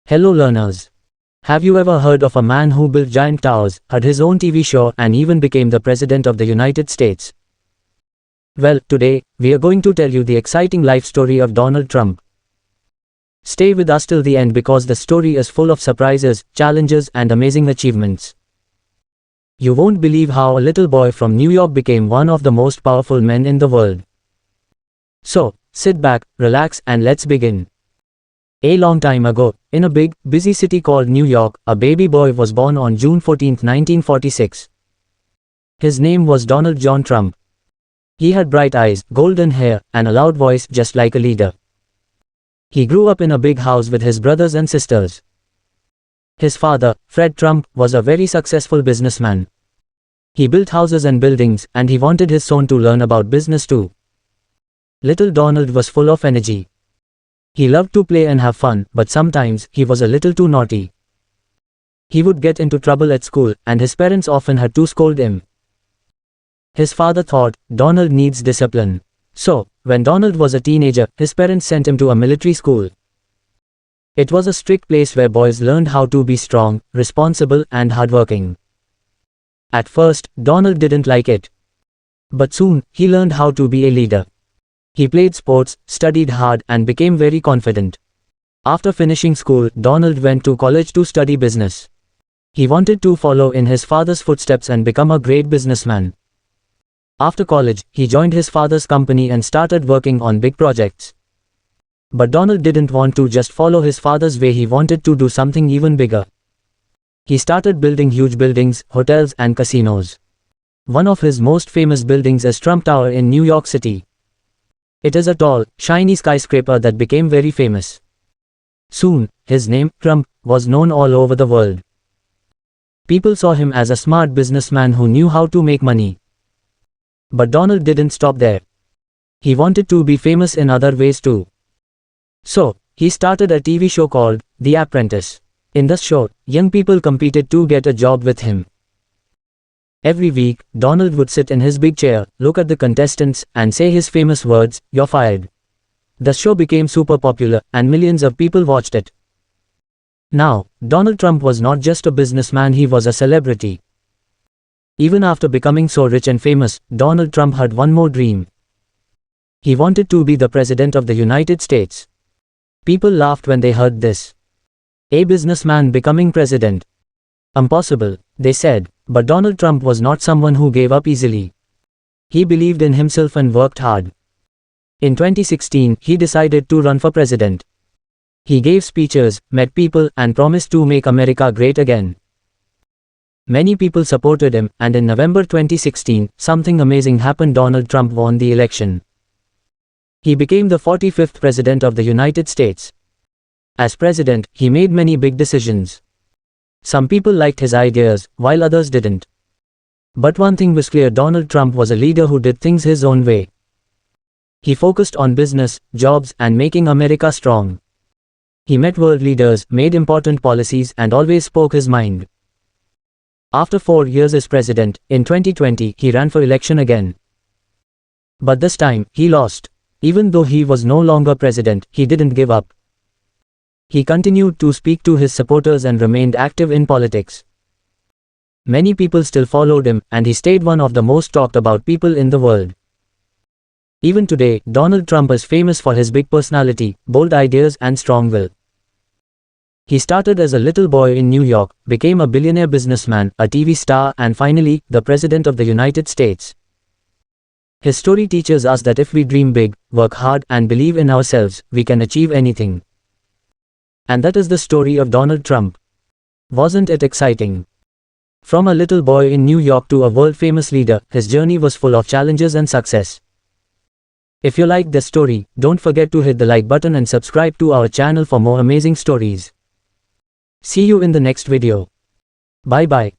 Hello learners. Have you ever heard of a man who built giant towers, had his own TV show, and even became the President of the United States? Well, today, we are going to tell you the exciting life story of Donald Trump. Stay with us till the end because the story is full of surprises, challenges, and amazing achievements. You won't believe how a little boy from New York became one of the most powerful men in the world. So, sit back, relax, and let's begin. A long time ago, in a big, busy city called New York, a baby boy was born on June 14, 1946. His name was Donald John Trump. He had bright eyes, golden hair, and a loud voice just like a leader. He grew up in a big house with his brothers and sisters. His father, Fred Trump, was a very successful businessman. He built houses and buildings, and he wanted his son to learn about business too. Little Donald was full of energy. He loved to play and have fun, but sometimes he was a little too naughty. He would get into trouble at school, and his parents often had to scold him. His father thought, Donald needs discipline. So, when Donald was a teenager, his parents sent him to a military school. It was a strict place where boys learned how to be strong, responsible, and hardworking. At first, Donald didn't like it. But soon, he learned how to be a leader. He played sports, studied hard, and became very confident. After finishing school, Donald went to college to study business. He wanted to follow in his father's footsteps and become a great businessman. After college, he joined his father's company and started working on big projects. But Donald didn't want to just follow his father's way, he wanted to do something even bigger. He started building huge buildings, hotels, and casinos. One of his most famous buildings is Trump Tower in New York City. It is a tall, shiny skyscraper that became very famous. Soon, his name, Trump, was known all over the world. People saw him as a smart businessman who knew how to make money. But Donald didn't stop there. He wanted to be famous in other ways too. So, he started a TV show called The Apprentice. In this show, young people competed to get a job with him. Every week, Donald would sit in his big chair, look at the contestants, and say his famous words, "You're fired." The show became super popular, and millions of people watched it. Now, Donald Trump was not just a businessman, he was a celebrity. Even after becoming so rich and famous, Donald Trump had one more dream. He wanted to be the President of the United States. People laughed when they heard this. A businessman becoming president. Impossible, they said. But Donald Trump was not someone who gave up easily. He believed in himself and worked hard. In 2016, he decided to run for president. He gave speeches, met people, and promised to make America great again. Many people supported him, and in November 2016, something amazing happened. Donald Trump won the election. He became the 45th president of the United States. As president, he made many big decisions. Some people liked his ideas, while others didn't. But one thing was clear, Donald Trump was a leader who did things his own way. He focused on business, jobs, and making America strong. He met world leaders, made important policies, and always spoke his mind. After 4 years as president, in 2020, he ran for election again. But this time, he lost. Even though he was no longer president, he didn't give up. He continued to speak to his supporters and remained active in politics. Many people still followed him, and he stayed one of the most talked about people in the world. Even today, Donald Trump is famous for his big personality, bold ideas, and strong will. He started as a little boy in New York, became a billionaire businessman, a TV star, and finally, the President of the United States. His story teaches us that if we dream big, work hard, and believe in ourselves, we can achieve anything. And that is the story of Donald Trump. Wasn't it exciting? From a little boy in New York to a world-famous leader, his journey was full of challenges and success. If you liked this story, don't forget to hit the like button and subscribe to our channel for more amazing stories. See you in the next video. Bye bye.